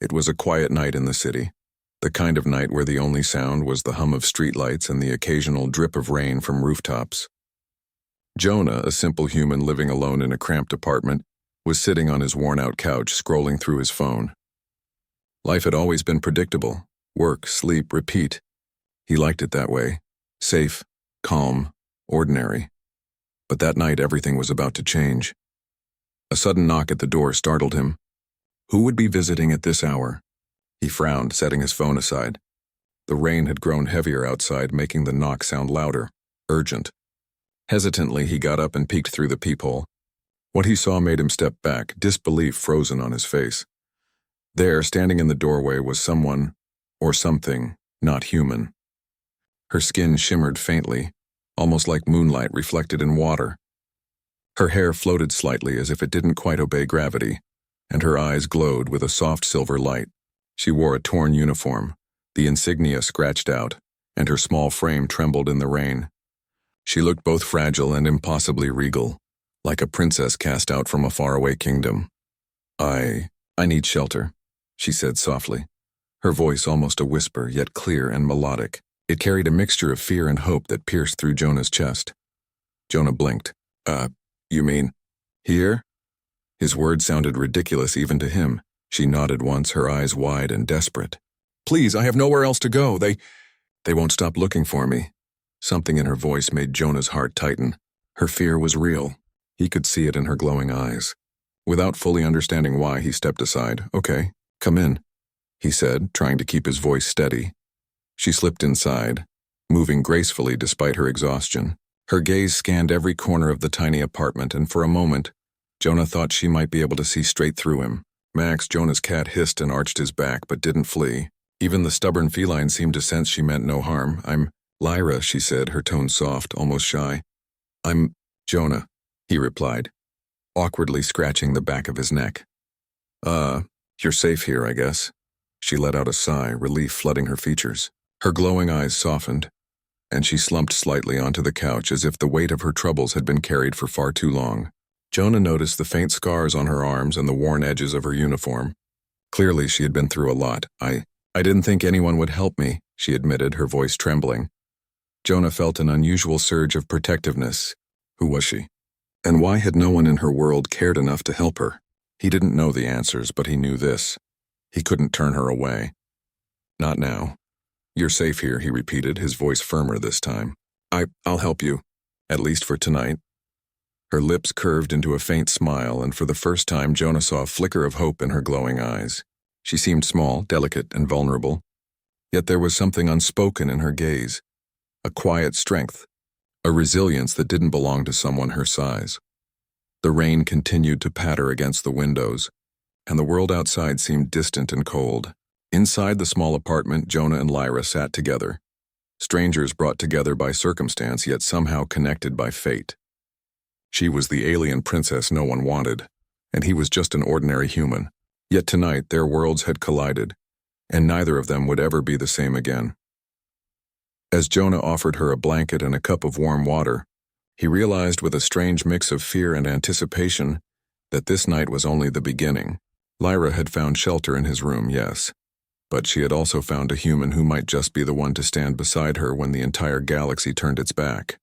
It was a quiet night in the city, the kind of night where the only sound was the hum of streetlights and the occasional drip of rain from rooftops. Jonah, a simple human living alone in a cramped apartment, was sitting on his worn-out couch scrolling through his phone. Life had always been predictable. Work, sleep, repeat. He liked it that way. Safe, calm, ordinary. But that night everything was about to change. A sudden knock at the door startled him. Who would be visiting at this hour? He frowned, setting his phone aside. The rain had grown heavier outside, making the knock sound louder, urgent. Hesitantly, he got up and peeked through the peephole. What he saw made him step back, disbelief frozen on his face. There, standing in the doorway, was someone, or something, not human. Her skin shimmered faintly, almost like moonlight reflected in water. Her hair floated slightly as if it didn't quite obey gravity, and her eyes glowed with a soft silver light. She wore a torn uniform, the insignia scratched out, and her small frame trembled in the rain. She looked both fragile and impossibly regal, like a princess cast out from a faraway kingdom. I need shelter, she said softly, her voice almost a whisper, yet clear and melodic. It carried a mixture of fear and hope that pierced through Jonah's chest. Jonah blinked. You mean, here? His words sounded ridiculous even to him. She nodded once, her eyes wide and desperate. Please, I have nowhere else to go. They won't stop looking for me. Something in her voice made Jonah's heart tighten. Her fear was real. He could see it in her glowing eyes. Without fully understanding why, he stepped aside. Okay, come in, he said, trying to keep his voice steady. She slipped inside, moving gracefully despite her exhaustion. Her gaze scanned every corner of the tiny apartment, and for a moment, Jonah thought she might be able to see straight through him. Max, Jonah's cat, hissed and arched his back, but didn't flee. Even the stubborn feline seemed to sense she meant no harm. I'm Lyra, she said, her tone soft, almost shy. I'm Jonah, he replied, awkwardly scratching the back of his neck. You're safe here, I guess. She let out a sigh, relief flooding her features. Her glowing eyes softened, and she slumped slightly onto the couch as if the weight of her troubles had been carried for far too long. Jonah noticed the faint scars on her arms and the worn edges of her uniform. Clearly, she had been through a lot. I didn't think anyone would help me, she admitted, her voice trembling. Jonah felt an unusual surge of protectiveness. Who was she? And why had no one in her world cared enough to help her? He didn't know the answers, but he knew this. He couldn't turn her away. Not now. You're safe here, he repeated, his voice firmer this time. I'll help you, at least for tonight. Her lips curved into a faint smile, and for the first time Jonah saw a flicker of hope in her glowing eyes. She seemed small, delicate, and vulnerable. Yet there was something unspoken in her gaze. A quiet strength, a resilience that didn't belong to someone her size. The rain continued to patter against the windows, and the world outside seemed distant and cold. Inside the small apartment, Jonah and Lyra sat together. Strangers brought together by circumstance, yet somehow connected by fate. She was the alien princess no one wanted, and he was just an ordinary human. Yet tonight their worlds had collided, and neither of them would ever be the same again. As Jonah offered her a blanket and a cup of warm water, he realized with a strange mix of fear and anticipation that this night was only the beginning. Lyra had found shelter in his room, yes, but she had also found a human who might just be the one to stand beside her when the entire galaxy turned its back.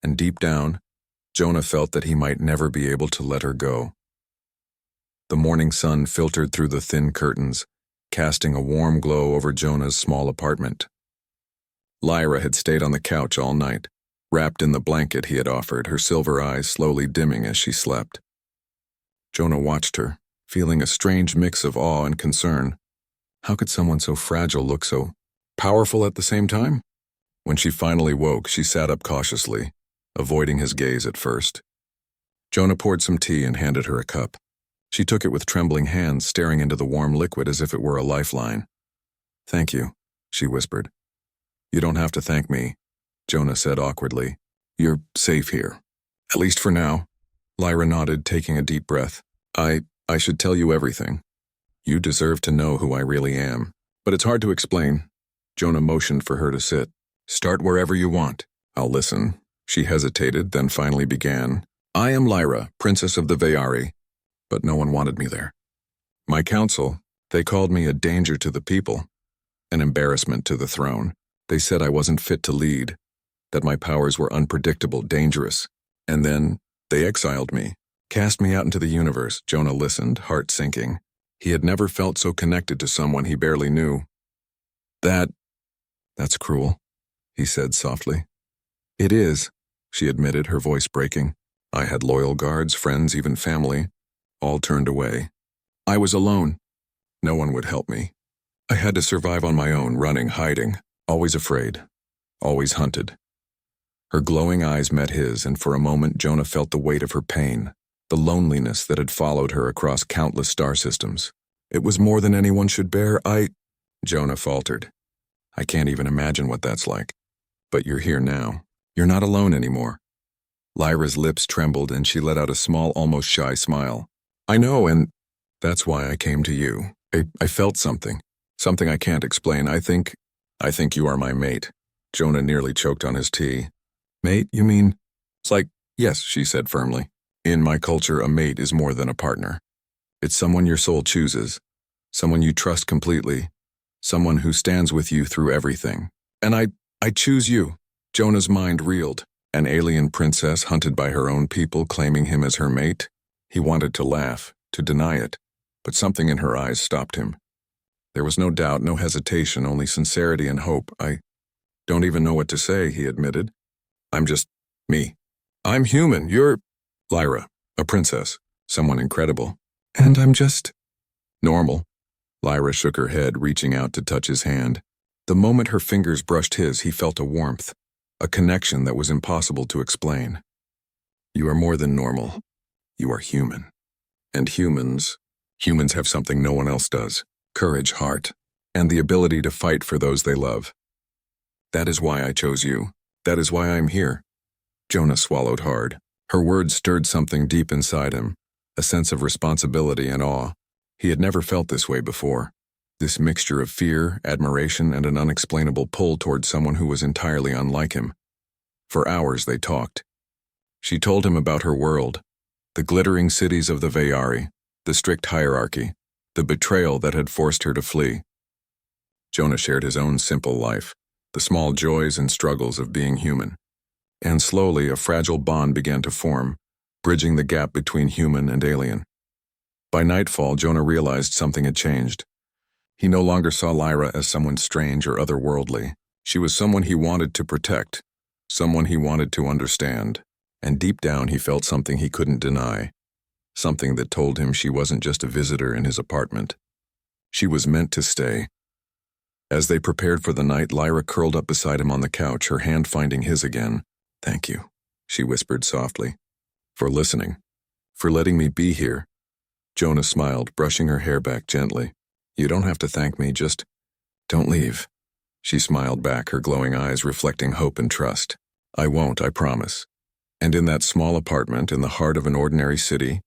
And deep down, Jonah felt that he might never be able to let her go. The morning sun filtered through the thin curtains, casting a warm glow over Jonah's small apartment. Lyra had stayed on the couch all night, wrapped in the blanket he had offered, her silver eyes slowly dimming as she slept. Jonah watched her, feeling a strange mix of awe and concern. How could someone so fragile look so powerful at the same time? When she finally woke, she sat up cautiously, avoiding his gaze at first. Jonah poured some tea and handed her a cup. She took it with trembling hands, staring into the warm liquid as if it were a lifeline. Thank you, she whispered. You don't have to thank me, Jonah said awkwardly. You're safe here. At least for now. Lyra nodded, taking a deep breath. I should tell you everything. You deserve to know who I really am. But it's hard to explain. Jonah motioned for her to sit. Start wherever you want. I'll listen. She hesitated, then finally began. I am Lyra, Princess of the Veyari. But no one wanted me there. My council, They called me a danger to the people, an embarrassment to the throne. They said I wasn't fit to lead, that my powers were unpredictable, dangerous. And then they exiled me, cast me out into the universe. Jonah listened, heart sinking. He had never felt so connected to someone he barely knew. That's cruel, he said softly. It is, she admitted, her voice breaking. I had loyal guards, friends, even family, all turned away. I was alone. No one would help me. I had to survive on my own, running, hiding, always afraid, always hunted. Her glowing eyes met his, and for a moment Jonah felt the weight of her pain, the loneliness that had followed her across countless star systems. It was more than anyone should bear. Jonah faltered. I can't even imagine what that's like. But you're here now. You're not alone anymore. Lyra's lips trembled and she let out a small, almost shy smile. I know, and that's why I came to you. I felt something I can't explain. I think you are my mate. Jonah nearly choked on his tea. Mate, you mean? It's like, yes, she said firmly. In my culture, a mate is more than a partner. It's someone your soul chooses, someone you trust completely, someone who stands with you through everything. And I choose you. Jonah's mind reeled. An alien princess hunted by her own people claiming him as her mate. He wanted to laugh, to deny it, but something in her eyes stopped him. There was no doubt, no hesitation, only sincerity and hope. I don't even know what to say, he admitted. I'm just me. I'm human. You're Lyra, a princess, someone incredible. And I'm just normal. Lyra shook her head, reaching out to touch his hand. The moment her fingers brushed his, he felt a warmth, a connection that was impossible to explain. You are more than normal. You are human. And humans have something no one else does. Courage, heart, and the ability to fight for those they love. That is why I chose you. That is why I'm here. Jonah swallowed hard. Her words stirred something deep inside him, a sense of responsibility and awe. He had never felt this way before. This mixture of fear, admiration, and an unexplainable pull toward someone who was entirely unlike him. For hours they talked. She told him about her world, the glittering cities of the Vayari, the strict hierarchy, the betrayal that had forced her to flee. Jonah shared his own simple life, the small joys and struggles of being human. And slowly a fragile bond began to form, bridging the gap between human and alien. By nightfall, Jonah realized something had changed. He no longer saw Lyra as someone strange or otherworldly. She was someone he wanted to protect, someone he wanted to understand, and deep down he felt something he couldn't deny, something that told him she wasn't just a visitor in his apartment. She was meant to stay. As they prepared for the night, Lyra curled up beside him on the couch, her hand finding his again. Thank you, she whispered softly, for listening, for letting me be here. Jonah smiled, brushing her hair back gently. You don't have to thank me, just don't leave. She smiled back, her glowing eyes reflecting hope and trust. I won't, I promise. And in that small apartment in the heart of an ordinary city,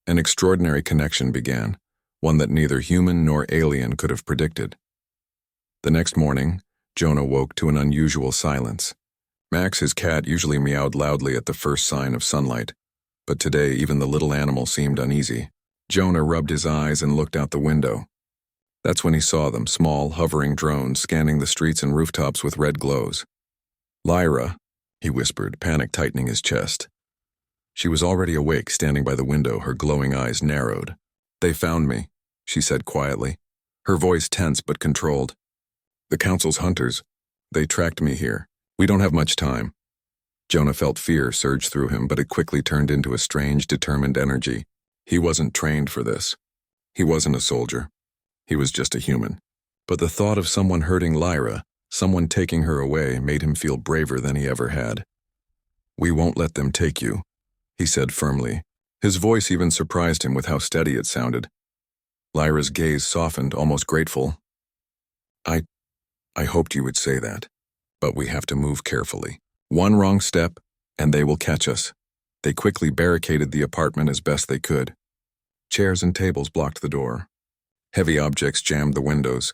an extraordinary connection began, one that neither human nor alien could have predicted. The next morning, Jonah woke to an unusual silence. Max, his cat, usually meowed loudly at the first sign of sunlight, but today even the little animal seemed uneasy. Jonah rubbed his eyes and looked out the window. That's when he saw them, small, hovering drones scanning the streets and rooftops with red glows. Lyra, he whispered, panic tightening his chest. She was already awake, standing by the window, her glowing eyes narrowed. They found me, she said quietly, her voice tense but controlled. The Council's hunters. They tracked me here. We don't have much time. Jonah felt fear surge through him, but it quickly turned into a strange, determined energy. He wasn't trained for this. He wasn't a soldier. He was just a human. But the thought of someone hurting Lyra, someone taking her away, made him feel braver than he ever had. We won't let them take you, he said firmly. His voice even surprised him with how steady it sounded. Lyra's gaze softened, almost grateful. I hoped you would say that, but we have to move carefully. One wrong step, and they will catch us. They quickly barricaded the apartment as best they could. Chairs and tables blocked the door. Heavy objects jammed the windows.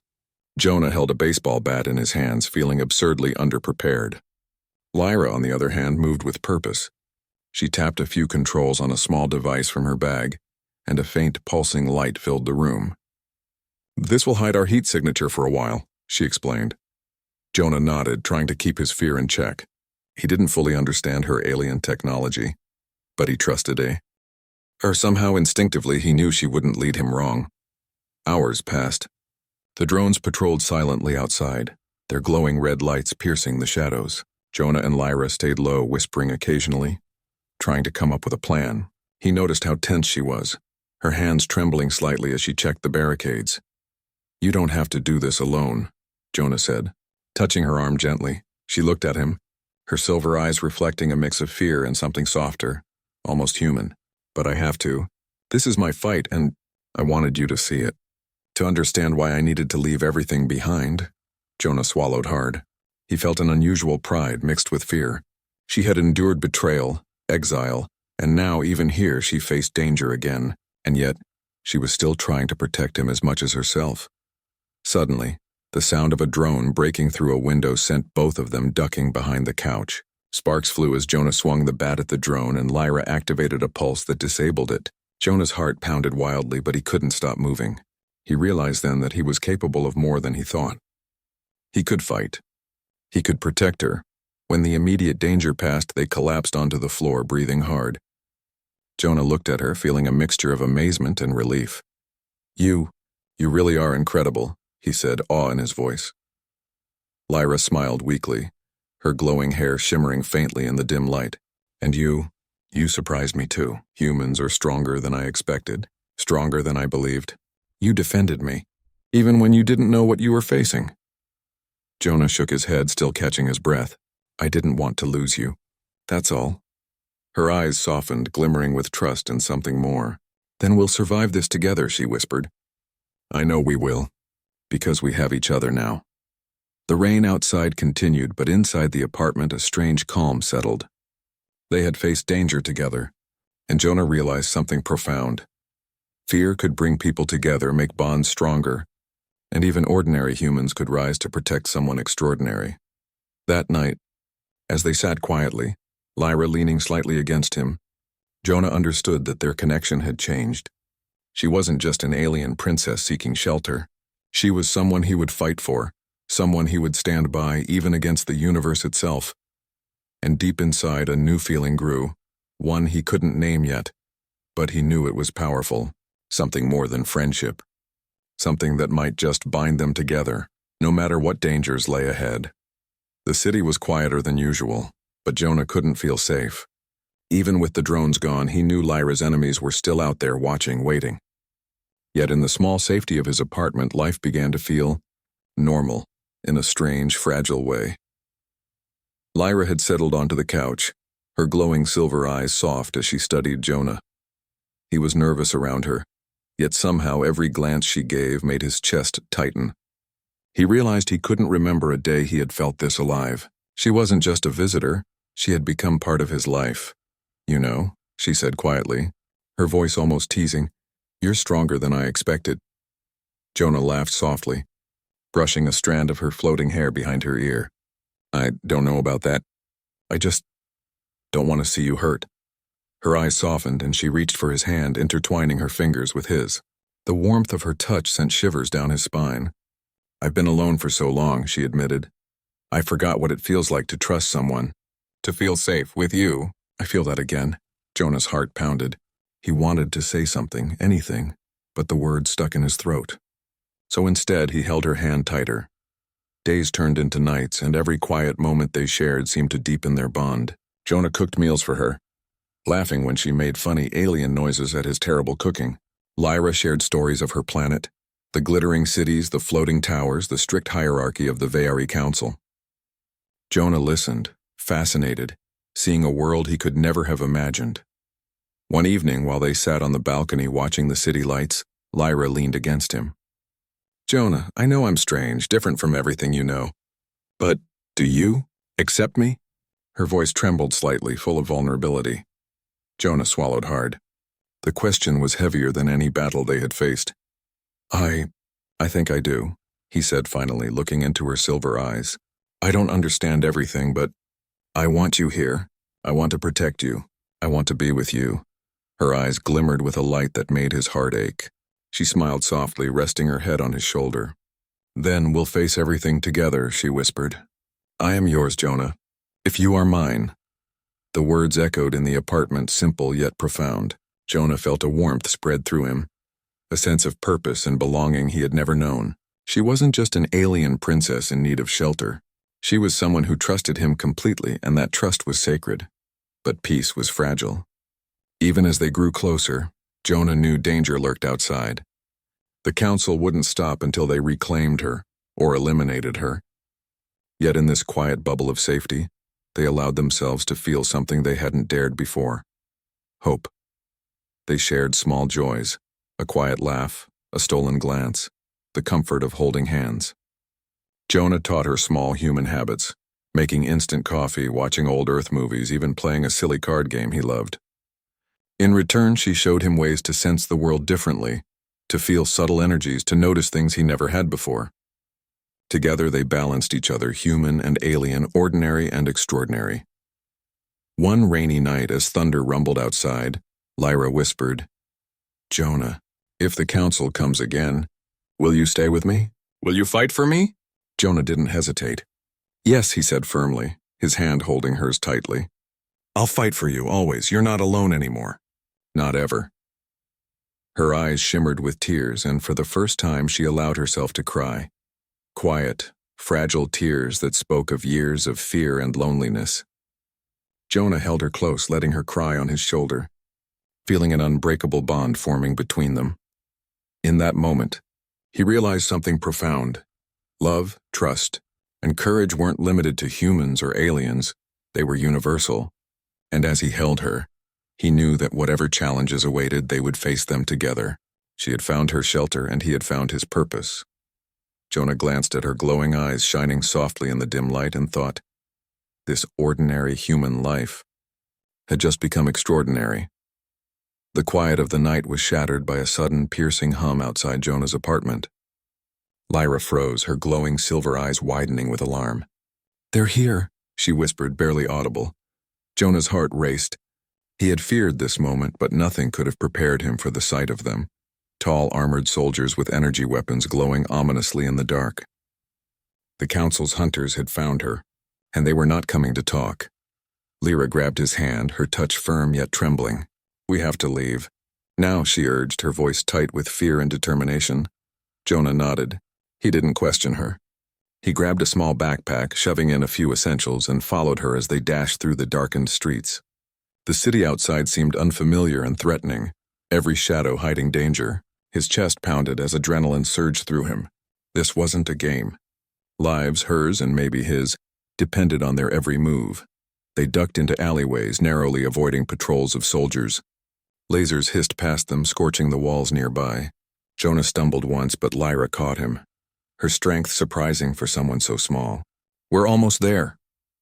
Jonah held a baseball bat in his hands, feeling absurdly underprepared. Lyra, on the other hand, moved with purpose. She tapped a few controls on a small device from her bag, and a faint pulsing light filled the room. This will hide our heat signature for a while, she explained. Jonah nodded, trying to keep his fear in check. He didn't fully understand her alien technology, but he trusted her. Somehow instinctively he knew she wouldn't lead him wrong. Hours passed. The drones patrolled silently outside, their glowing red lights piercing the shadows. Jonah and Lyra stayed low, whispering occasionally, trying to come up with a plan. He noticed how tense she was, her hands trembling slightly as she checked the barricades. "You don't have to do this alone," Jonah said, touching her arm gently. She looked at him, her silver eyes reflecting a mix of fear and something softer, almost human. "But I have to. This is my fight, and I wanted you to see it. To understand why I needed to leave everything behind." Jonah swallowed hard. He felt an unusual pride mixed with fear. She had endured betrayal, exile, and now even here she faced danger again, and yet she was still trying to protect him as much as herself. Suddenly, the sound of a drone breaking through a window sent both of them ducking behind the couch. Sparks flew as Jonah swung the bat at the drone, and Lyra activated a pulse that disabled it. Jonah's heart pounded wildly, but he couldn't stop moving. He realized then that he was capable of more than he thought. He could fight. He could protect her. When the immediate danger passed, they collapsed onto the floor, breathing hard. Jonah looked at her, feeling a mixture of amazement and relief. You really are incredible," he said, awe in his voice. Lyra smiled weakly, her glowing hair shimmering faintly in the dim light. "And you surprised me too. Humans are stronger than I expected, stronger than I believed. You defended me, even when you didn't know what you were facing." Jonah shook his head, still catching his breath. "I didn't want to lose you. That's all." Her eyes softened, glimmering with trust and something more. "Then we'll survive this together," she whispered. "I know we will, because we have each other now." The rain outside continued, but inside the apartment a strange calm settled. They had faced danger together, and Jonah realized something profound. Fear could bring people together, make bonds stronger, and even ordinary humans could rise to protect someone extraordinary. That night, as they sat quietly, Lyra leaning slightly against him, Jonah understood that their connection had changed. She wasn't just an alien princess seeking shelter. She was someone he would fight for, someone he would stand by even against the universe itself. And deep inside a new feeling grew, one he couldn't name yet, but he knew it was powerful, something more than friendship. Something that might just bind them together, no matter what dangers lay ahead. The city was quieter than usual, but Jonah couldn't feel safe. Even with the drones gone, he knew Lyra's enemies were still out there watching, waiting. Yet in the small safety of his apartment, life began to feel normal, in a strange, fragile way. Lyra had settled onto the couch, her glowing silver eyes soft as she studied Jonah. He was nervous around her, yet somehow every glance she gave made his chest tighten. He realized he couldn't remember a day he had felt this alive. She wasn't just a visitor, she had become part of his life. "You know," she said quietly, her voice almost teasing, "you're stronger than I expected." Jonah laughed softly, brushing a strand of her floating hair behind her ear. "I don't know about that. I just don't want to see you hurt." Her eyes softened and she reached for his hand, intertwining her fingers with his. The warmth of her touch sent shivers down his spine. "I've been alone for so long," she admitted. "I forgot what it feels like to trust someone, to feel safe with you." "I feel that again." Jonah's heart pounded. He wanted to say something, anything, but the words stuck in his throat. So instead he held her hand tighter. Days turned into nights, and every quiet moment they shared seemed to deepen their bond. Jonah cooked meals for her, laughing when she made funny alien noises at his terrible cooking. Lyra shared stories of her planet, the glittering cities, the floating towers, the strict hierarchy of the Veari Council. Jonah listened, fascinated, seeing a world he could never have imagined. One evening, while they sat on the balcony watching the city lights, Lyra leaned against him. "Jonah, I know I'm strange, different from everything you know. But do you accept me?" Her voice trembled slightly, full of vulnerability. Jonah swallowed hard. The question was heavier than any battle they had faced. I think I do," he said finally, looking into her silver eyes. "I don't understand everything, but I want you here. I want to protect you. I want to be with you." Her eyes glimmered with a light that made his heart ache. She smiled softly, resting her head on his shoulder. "Then we'll face everything together," she whispered. "I am yours, Jonah. If you are mine." The words echoed in the apartment, simple yet profound. Jonah felt a warmth spread through him, a sense of purpose and belonging he had never known. She wasn't just an alien princess in need of shelter. She was someone who trusted him completely, and that trust was sacred. But peace was fragile. Even as they grew closer, Jonah knew danger lurked outside. The council wouldn't stop until they reclaimed her, or eliminated her. Yet in this quiet bubble of safety, they allowed themselves to feel something they hadn't dared before. Hope. They shared small joys, a quiet laugh, a stolen glance, the comfort of holding hands. Jonah taught her small human habits, making instant coffee, watching old Earth movies, even playing a silly card game he loved. In return, she showed him ways to sense the world differently, to feel subtle energies, to notice things he never had before. Together they balanced each other, human and alien, ordinary and extraordinary. One rainy night, as thunder rumbled outside, Lyra whispered, "Jonah, if the council comes again, will you stay with me? Will you fight for me?" Jonah didn't hesitate. "Yes," he said firmly, his hand holding hers tightly. "I'll fight for you, always. You're not alone anymore." "Not ever." Her eyes shimmered with tears, and for the first time she allowed herself to cry. Quiet, fragile tears that spoke of years of fear and loneliness. Jonah held her close, letting her cry on his shoulder, feeling an unbreakable bond forming between them. In that moment, he realized something profound. Love, trust, and courage weren't limited to humans or aliens, they were universal. And as he held her, he knew that whatever challenges awaited, they would face them together. She had found her shelter, and he had found his purpose. Jonah glanced at her glowing eyes shining softly in the dim light and thought, this ordinary human life had just become extraordinary. The quiet of the night was shattered by a sudden piercing hum outside Jonah's apartment. Lyra froze, her glowing silver eyes widening with alarm. "They're here," she whispered, barely audible. Jonah's heart raced. He had feared this moment, but nothing could have prepared him for the sight of them. Tall, armored soldiers with energy weapons glowing ominously in the dark. The council's hunters had found her, and they were not coming to talk. Lyra grabbed his hand, her touch firm yet trembling. "We have to leave." "Now," she urged, her voice tight with fear and determination. Jonah nodded. He didn't question her. He grabbed a small backpack, shoving in a few essentials, and followed her as they dashed through the darkened streets. The city outside seemed unfamiliar and threatening, every shadow hiding danger. His chest pounded as adrenaline surged through him. This wasn't a game. Lives, hers and maybe his, depended on their every move. They ducked into alleyways, narrowly avoiding patrols of soldiers. Lasers hissed past them, scorching the walls nearby. Jonah stumbled once, but Lyra caught him, her strength surprising for someone so small. "We're almost there,"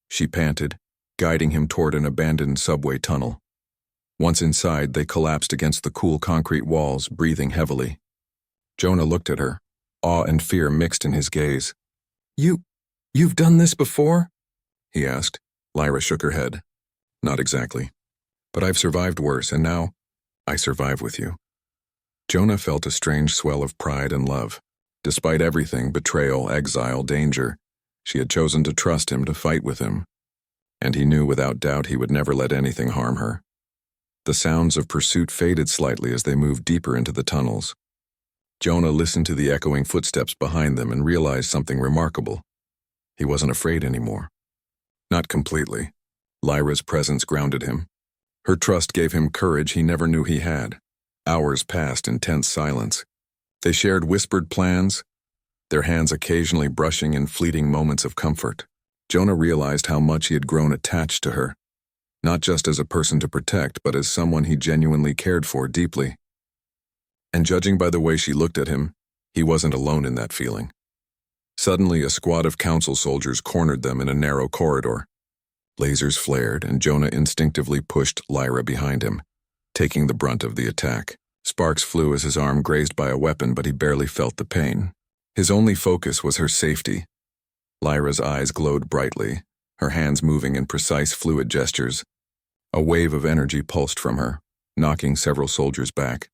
she panted, guiding him toward an abandoned subway tunnel. Once inside, they collapsed against the cool concrete walls, breathing heavily. Jonah looked at her, awe and fear mixed in his gaze. You've done this before?" he asked. Lyra shook her head. "Not exactly. But I've survived worse, and now I survive with you." Jonah felt a strange swell of pride and love. Despite everything, betrayal, exile, danger, she had chosen to trust him, to fight with him. And he knew without doubt he would never let anything harm her. The sounds of pursuit faded slightly as they moved deeper into the tunnels. Jonah listened to the echoing footsteps behind them and realized something remarkable. He wasn't afraid anymore. Not completely. Lyra's presence grounded him. Her trust gave him courage he never knew he had. Hours passed in tense silence. They shared whispered plans, their hands occasionally brushing in fleeting moments of comfort. Jonah realized how much he had grown attached to her, not just as a person to protect, but as someone he genuinely cared for deeply. And judging by the way she looked at him, he wasn't alone in that feeling. Suddenly, a squad of council soldiers cornered them in a narrow corridor. Lasers flared, and Jonah instinctively pushed Lyra behind him, taking the brunt of the attack. Sparks flew as his arm grazed by a weapon, but he barely felt the pain. His only focus was her safety. Lyra's eyes glowed brightly, her hands moving in precise, fluid gestures. A wave of energy pulsed from her, knocking several soldiers back.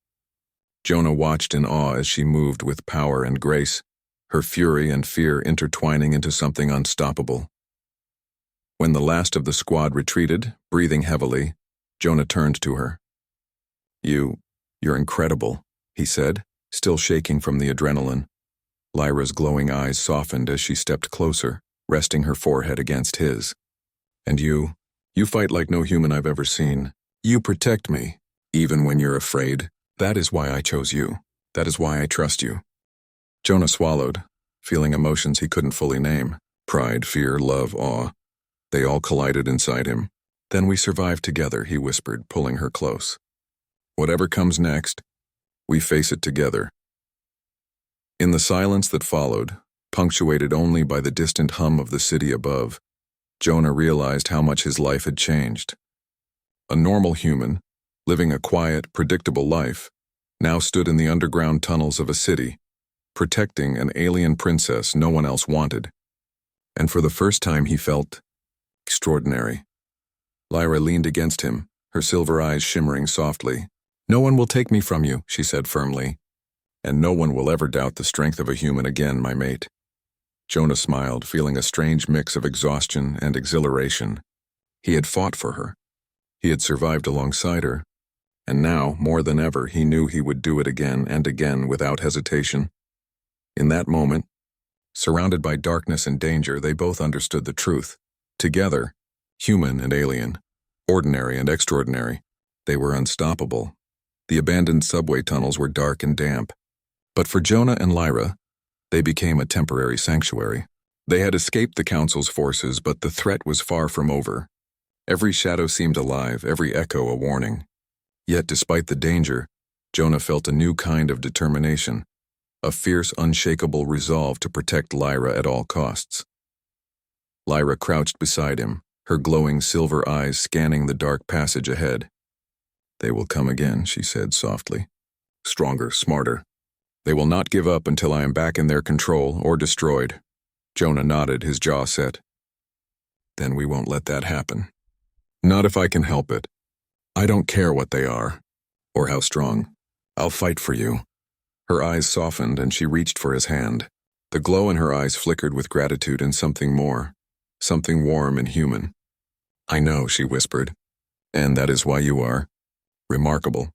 Jonah watched in awe as she moved with power and grace, her fury and fear intertwining into something unstoppable. When the last of the squad retreated, breathing heavily, Jonah turned to her. You're incredible, he said, still shaking from the adrenaline. Lyra's glowing eyes softened as she stepped closer, resting her forehead against his. And you fight like no human I've ever seen. You protect me, even when you're afraid. That is why I chose you. That is why I trust you. Jonah swallowed, feeling emotions he couldn't fully name. Pride, fear, love, awe. They all collided inside him. Then we survive together, he whispered, pulling her close. Whatever comes next, we face it together. In the silence that followed, punctuated only by the distant hum of the city above, Jonah realized how much his life had changed. A normal human, living a quiet, predictable life, now stood in the underground tunnels of a city, protecting an alien princess no one else wanted. And for the first time he felt extraordinary. Lyra leaned against him, her silver eyes shimmering softly. No one will take me from you, she said firmly. And no one will ever doubt the strength of a human again, my mate. Jonah smiled, feeling a strange mix of exhaustion and exhilaration. He had fought for her. He had survived alongside her. And now, more than ever, he knew he would do it again and again without hesitation. In that moment, surrounded by darkness and danger, they both understood the truth. Together, human and alien, ordinary and extraordinary, they were unstoppable. The abandoned subway tunnels were dark and damp. But for Jonah and Lyra, they became a temporary sanctuary. They had escaped the Council's forces, but the threat was far from over. Every shadow seemed alive, every echo a warning. Yet despite the danger, Jonah felt a new kind of determination, a fierce, unshakable resolve to protect Lyra at all costs. Lyra crouched beside him, her glowing silver eyes scanning the dark passage ahead. They will come again, she said softly. Stronger, smarter. They will not give up until I am back in their control or destroyed. Jonah nodded, his jaw set. Then we won't let that happen. Not if I can help it. I don't care what they are, or how strong. I'll fight for you. Her eyes softened and she reached for his hand. The glow in her eyes flickered with gratitude and something more, something warm and human. I know, she whispered, and that is why you are remarkable.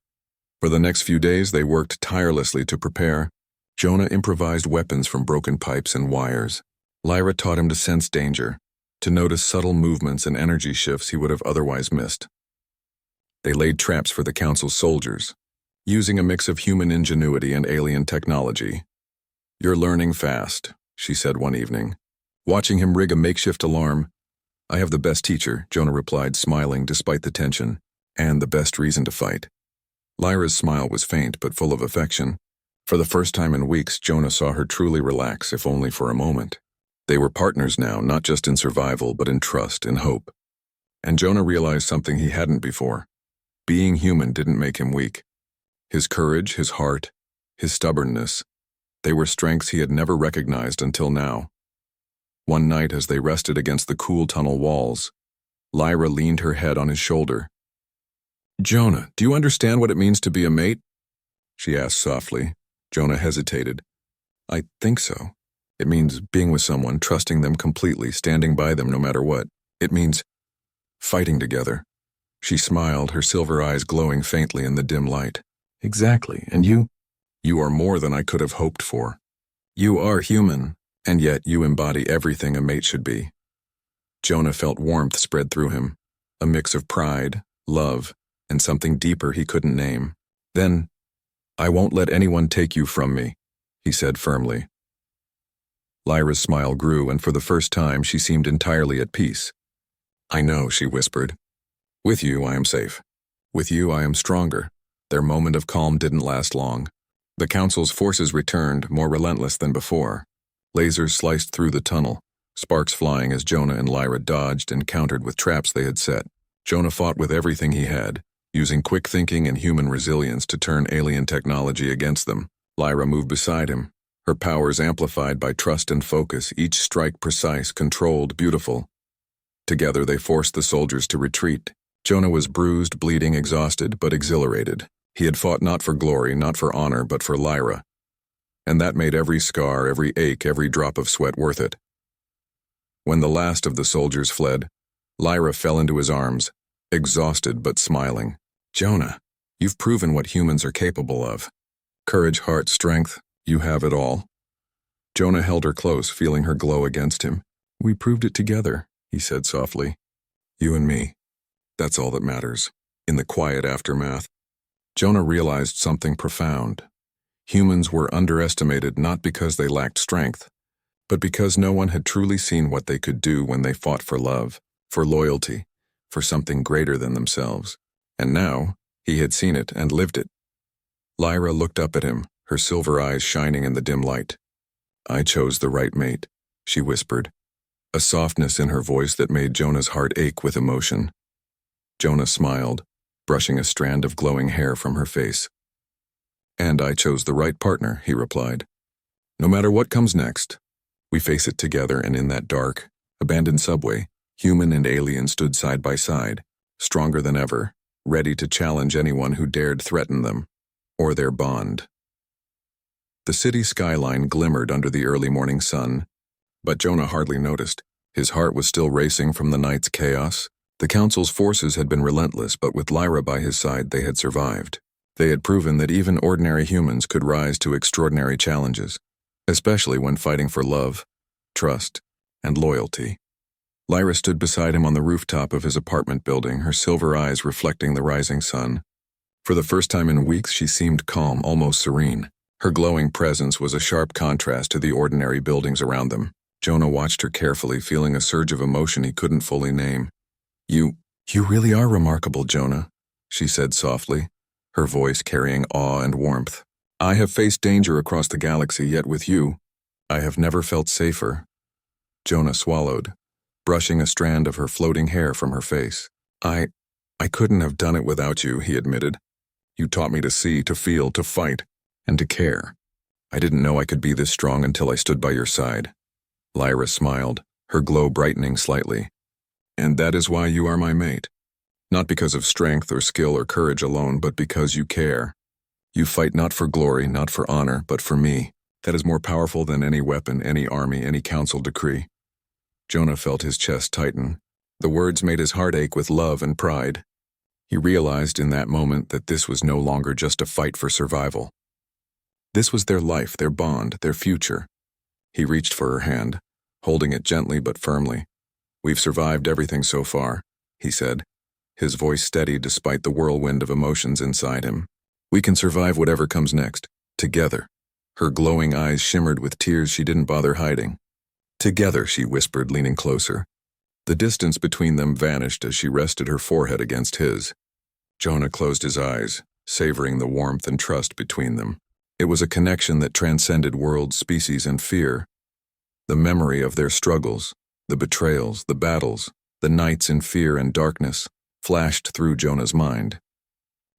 For the next few days, they worked tirelessly to prepare. Jonah improvised weapons from broken pipes and wires. Lyra taught him to sense danger, to notice subtle movements and energy shifts he would have otherwise missed. They laid traps for the Council's soldiers, using a mix of human ingenuity and alien technology. You're learning fast, she said one evening, watching him rig a makeshift alarm. I have the best teacher, Jonah replied, smiling despite the tension, and the best reason to fight. Lyra's smile was faint but full of affection. For the first time in weeks, Jonah saw her truly relax, if only for a moment. They were partners now, not just in survival, but in trust and hope. And Jonah realized something he hadn't before. Being human didn't make him weak. His courage, his heart, his stubbornness, they were strengths he had never recognized until now. One night, as they rested against the cool tunnel walls, Lyra leaned her head on his shoulder. Jonah, do you understand what it means to be a mate? She asked softly. Jonah hesitated. I think so. It means being with someone, trusting them completely, standing by them no matter what. It means fighting together. She smiled, her silver eyes glowing faintly in the dim light. Exactly, and you? You are more than I could have hoped for. You are human, and yet you embody everything a mate should be. Jonah felt warmth spread through him, a mix of pride, love, and something deeper he couldn't name. Then, I won't let anyone take you from me, he said firmly. Lyra's smile grew, and for the first time she seemed entirely at peace. I know, she whispered. With you, I am safe. With you, I am stronger. Their moment of calm didn't last long. The Council's forces returned, more relentless than before. Lasers sliced through the tunnel, sparks flying as Jonah and Lyra dodged and countered with traps they had set. Jonah fought with everything he had, using quick thinking and human resilience to turn alien technology against them. Lyra moved beside him, her powers amplified by trust and focus, each strike precise, controlled, beautiful. Together they forced the soldiers to retreat. Jonah was bruised, bleeding, exhausted, but exhilarated. He had fought not for glory, not for honor, but for Lyra, and that made every scar, every ache, every drop of sweat worth it. When the last of the soldiers fled, Lyra fell into his arms, exhausted but smiling. "Jonah, you've proven what humans are capable of. Courage, heart, strength, you have it all." Jonah held her close, feeling her glow against him. "We proved it together," he said softly. "You and me. That's all that matters." In the quiet aftermath, Jonah realized something profound. Humans were underestimated not because they lacked strength, but because no one had truly seen what they could do when they fought for love, for loyalty, for something greater than themselves. And now, he had seen it and lived it. Lyra looked up at him, her silver eyes shining in the dim light. "I chose the right mate," she whispered, a softness in her voice that made Jonah's heart ache with emotion. Jonah smiled, brushing a strand of glowing hair from her face. "And I chose the right partner," he replied. "No matter what comes next, we face it together." And in that dark, abandoned subway, human and alien stood side by side, stronger than ever, ready to challenge anyone who dared threaten them, or their bond. The city skyline glimmered under the early morning sun, but Jonah hardly noticed. His heart was still racing from the night's chaos. The Council's forces had been relentless, but with Lyra by his side they had survived. They had proven that even ordinary humans could rise to extraordinary challenges, especially when fighting for love, trust, and loyalty. Lyra stood beside him on the rooftop of his apartment building, her silver eyes reflecting the rising sun. For the first time in weeks, she seemed calm, almost serene. Her glowing presence was a sharp contrast to the ordinary buildings around them. Jonah watched her carefully, feeling a surge of emotion he couldn't fully name. You really are remarkable, Jonah," she said softly, her voice carrying awe and warmth. "I have faced danger across the galaxy, yet with you, I have never felt safer." Jonah swallowed, brushing a strand of her floating hair from her face. I couldn't have done it without you," he admitted. "You taught me to see, to feel, to fight, and to care. I didn't know I could be this strong until I stood by your side." Lyra smiled, her glow brightening slightly. "And that is why you are my mate. Not because of strength or skill or courage alone, but because you care. You fight not for glory, not for honor, but for me. That is more powerful than any weapon, any army, any council decree." Jonah felt his chest tighten. The words made his heart ache with love and pride. He realized in that moment that this was no longer just a fight for survival. This was their life, their bond, their future. He reached for her hand, holding it gently but firmly. "We've survived everything so far," he said, his voice steady despite the whirlwind of emotions inside him. "We can survive whatever comes next, together." Her glowing eyes shimmered with tears she didn't bother hiding. "Together," she whispered, leaning closer. The distance between them vanished as she rested her forehead against his. Jonah closed his eyes, savoring the warmth and trust between them. It was a connection that transcended worlds, species, and fear. The memory of their struggles, the betrayals, the battles, the nights in fear and darkness, flashed through Jonah's mind.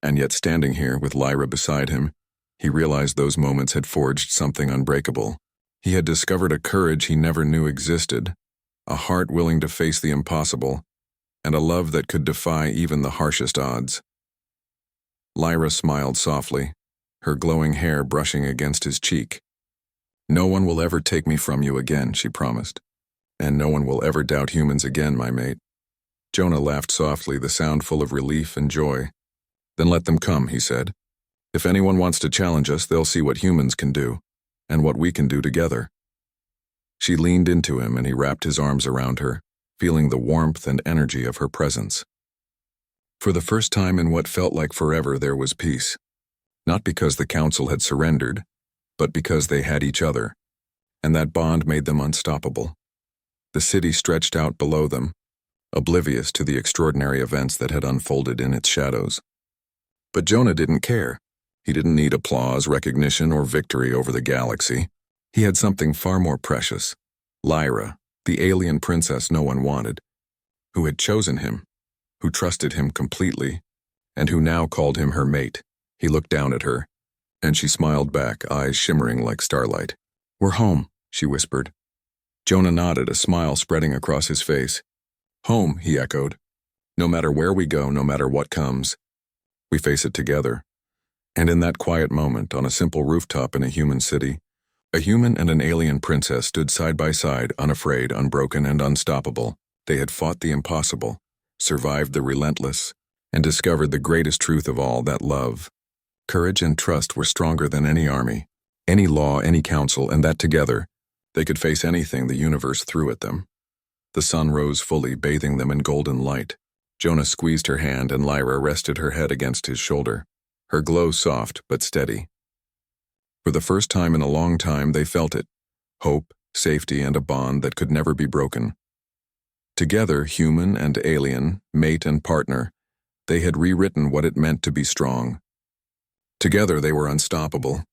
And yet standing here with Lyra beside him, he realized those moments had forged something unbreakable. He had discovered a courage he never knew existed, a heart willing to face the impossible, and a love that could defy even the harshest odds. Lyra smiled softly, her glowing hair brushing against his cheek. "No one will ever take me from you again," she promised. "And no one will ever doubt humans again, my mate." Jonah laughed softly, the sound full of relief and joy. "Then let them come," he said. "If anyone wants to challenge us, they'll see what humans can do, and what we can do together." She leaned into him and he wrapped his arms around her, feeling the warmth and energy of her presence. For the first time in what felt like forever, there was peace. Not because the council had surrendered, but because they had each other, and that bond made them unstoppable. The city stretched out below them, oblivious to the extraordinary events that had unfolded in its shadows. But Jonah didn't care. He didn't need applause, recognition, or victory over the galaxy. He had something far more precious. Lyra, the alien princess no one wanted, who had chosen him, who trusted him completely, and who now called him her mate. He looked down at her, and she smiled back, eyes shimmering like starlight. "We're home," she whispered. Jonah nodded, a smile spreading across his face. "Home," he echoed. "No matter where we go, no matter what comes, we face it together. And in that quiet moment, on a simple rooftop in a human city, a human and an alien princess stood side by side, unafraid, unbroken, and unstoppable. They had fought the impossible, survived the relentless, and discovered the greatest truth of all, that love, courage, and trust were stronger than any army, any law, any council, and that together, they could face anything the universe threw at them. The sun rose fully, bathing them in golden light. Jonah squeezed her hand, and Lyra rested her head against his shoulder, her glow soft but steady. For the first time in a long time, they felt it: hope, safety, and a bond that could never be broken. Together, human and alien, mate and partner, they had rewritten what it meant to be strong. Together they were unstoppable,